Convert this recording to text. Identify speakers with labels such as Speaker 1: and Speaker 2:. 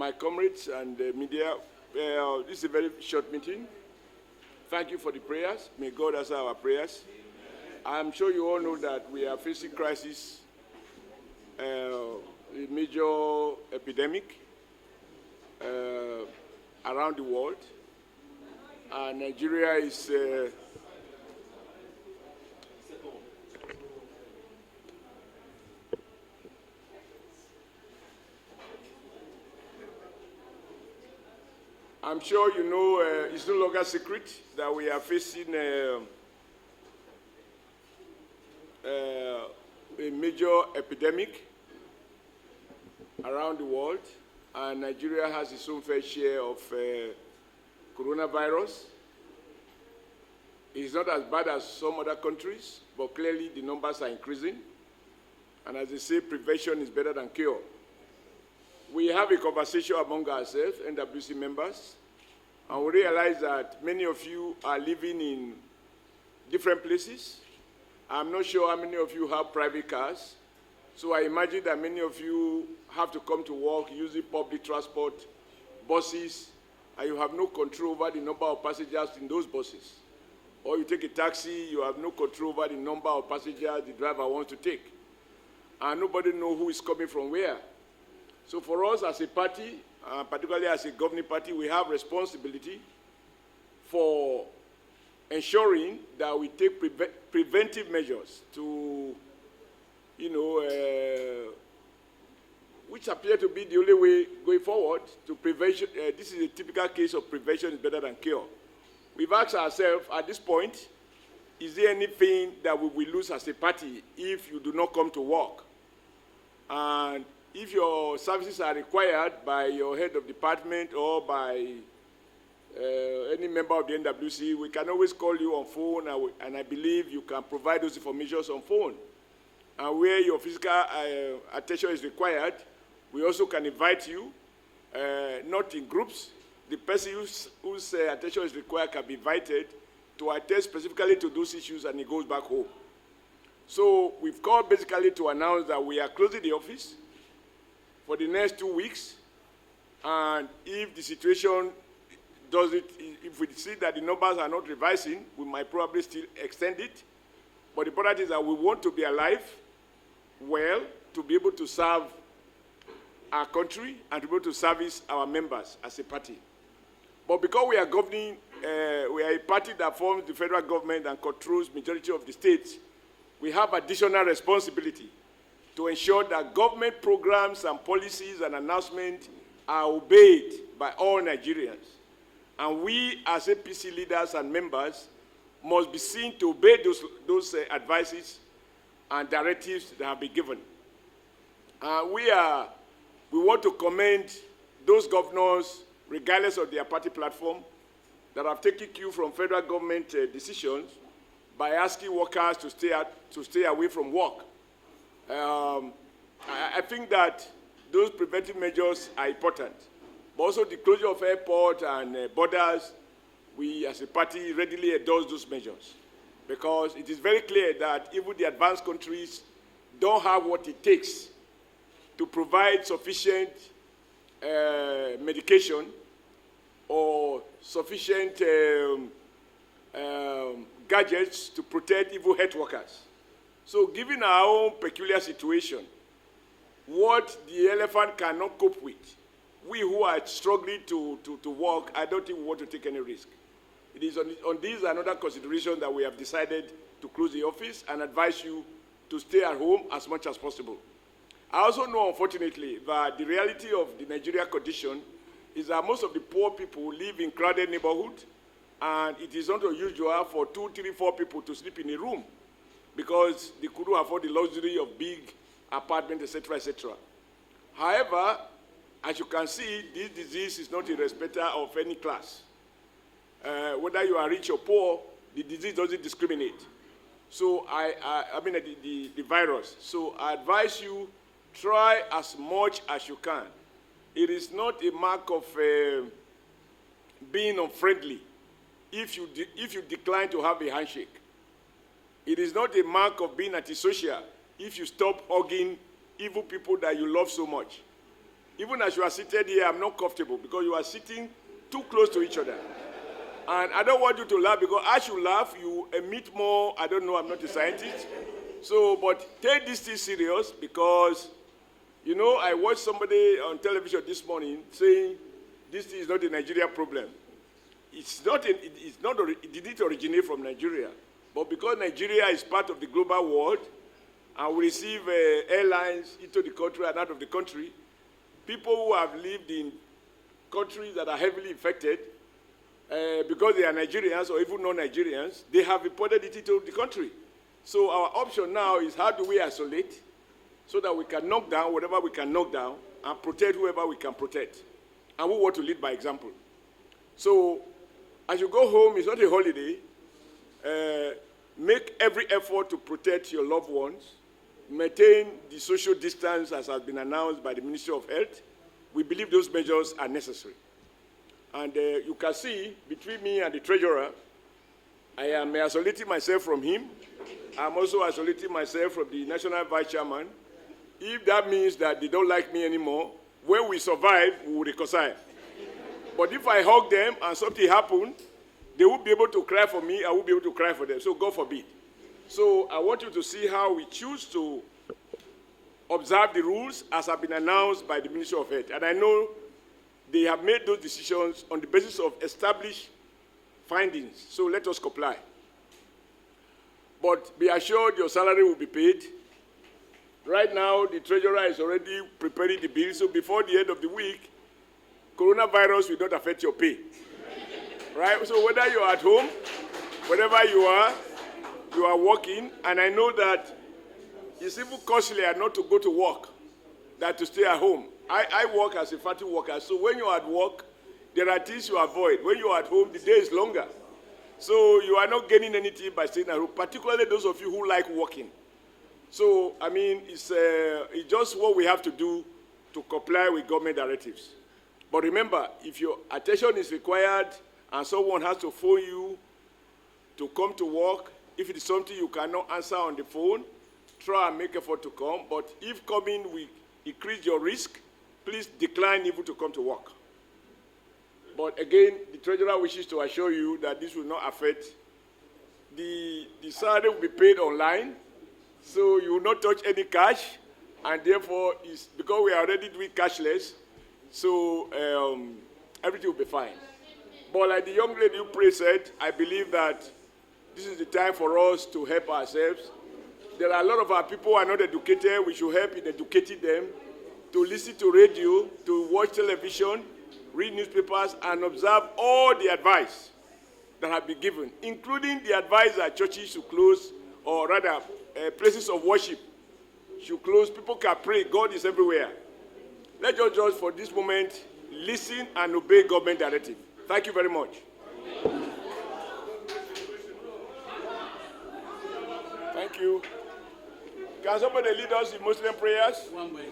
Speaker 1: my comrades and the media, this is a very short meeting. Thank you for the prayers. May God answer our prayers. I'm sure you all know that we are facing crisis, a major epidemic around the world. Nigeria is I'm sure you know it's no longer secret that we are facing a major epidemic around the world, and Nigeria has its own fair share of coronavirus. It's not as bad as some other countries, but clearly the numbers are increasing. And as they say, prevention is better than cure. We have a conversation among ourselves, NWC members, and we realize that many of you are living in different places. I'm not sure how many of you have private cars, so I imagine that many of you have to come to work using public transport, buses, and you have no control over the number of passengers in those buses. Or you take a taxi, you have no control over the number of passengers the driver wants to take. And nobody knows who is coming from where. So for us as a party, particularly as a governing party, we have responsibility for ensuring that we take preventive measures to, which appear to be the only way going forward to prevention. This is a typical case of prevention is better than cure. We've asked ourselves at this point, is there anything that we will lose as a party if you do not come to work? And if your services are required by your head of department or by any member of the NWC, we can always call you on phone, and I believe you can provide those information on phone. And where your physical attention is required, we also can invite you, not in groups. The person whose attention is required can be invited to attend specifically to those issues, and he goes back home. So we've called basically to announce that we are closing the office for the next 2 weeks, and if the situation if we see that the numbers are not revising, we might probably still extend it. But the important is that we want to be alive, well, to be able to serve our country and to be able to service our members as a party. But because we are governing, we are a party that forms the federal government and controls majority of the states, we have additional responsibility to ensure that government programs and policies and announcements are obeyed by all Nigerians. And we, as APC leaders and members, must be seen to obey those advices and directives that have been given. We want to commend those governors, regardless of their party platform, that have taken cue from federal government decisions by asking workers to stay away from work. I think that those preventive measures are important. But also the closure of airport and borders, we as a party readily endorse those measures, because it is very clear that even the advanced countries don't have what it takes to provide sufficient medication or sufficient gadgets to protect even health workers. So given our own peculiar situation, what the elephant cannot cope with, we who are struggling to work, I don't think we want to take any risk. It is on these and other considerations that we have decided to close the office and advise you to stay at home as much as possible. I also know, unfortunately, that the reality of the Nigeria condition is that most of the poor people live in crowded neighborhoods, and it is not unusual for 2, 3, 4 people to sleep in a room because they couldn't afford the luxury of big apartments, etc., etc. However, as you can see, this disease is not a respecter of any class. Whether you are rich or poor, the disease doesn't discriminate. So I mean the virus. So I advise you, try as much as you can. It is not a mark of being unfriendly if you decline to have a handshake. It is not a mark of being antisocial if you stop hugging evil people that you love so much. Even as you are seated here, I'm not comfortable because you are sitting too close to each other. And I don't want you to laugh because as you laugh, you emit more, I don't know, I'm not a scientist. So, but take this thing serious because, you know, I watched somebody on television this morning saying this is not a Nigeria problem. It didn't originate from Nigeria. But because Nigeria is part of the global world and we receive airlines into the country and out of the country, people who have lived in countries that are heavily infected, because they are Nigerians or even non-Nigerians, they have imported it into the country. So our option now is how do we isolate so that we can knock down whatever we can knock down and protect whoever we can protect. And we want to lead by example. So as you go home, it's not a holiday. Make every effort to protect your loved ones. Maintain the social distance as has been announced by the Ministry of Health. We believe those measures are necessary. And you can see between me and the treasurer, I am isolating myself from him. I'm also isolating myself from the national vice chairman. If that means that they don't like me anymore, when we survive, we will reconcile. But if I hug them and something happened, they will be able to cry for me, I will be able to cry for them. So God forbid. So I want you to see how we choose to observe the rules as have been announced by the Ministry of Health. And I know they have made those decisions on the basis of established findings. So let us comply. But be assured your salary will be paid. Right now, the treasurer is already preparing the bill. So before the end of the week, coronavirus will not affect your pay. Right? So whether you're at home, wherever you are working, and I know that it's even costlier not to go to work than to stay at home. I work as a factory worker, so when you're at work, there are things you avoid. When you're at home, the day is longer. So you are not gaining anything by staying at home, particularly those of you who like working. So, I mean, it's just what we have to do to comply with government directives. But remember, if your attention is required and someone has to phone you to come to work, if it is something you cannot answer on the phone, try and make effort to come. But if coming will increase your risk, please decline even to come to work. But again, the treasurer wishes to assure you that this will not affect. The salary will be paid online, so you will not touch any cash, and therefore, it's, because we are already doing cashless, so everything will be fine. But like the young lady who said, I believe that this is the time for us to help ourselves. There are a lot of our people who are not educated. We should help in educating them to listen to radio, to watch television, read newspapers, and observe all the advice that have been given, including the advice that churches should close, or rather, places of worship should close. People can pray. God is everywhere. Let's just for this moment, listen and obey government directive. Thank you very much. Thank you. Can somebody lead us in Muslim prayers?
Speaker 2: One way.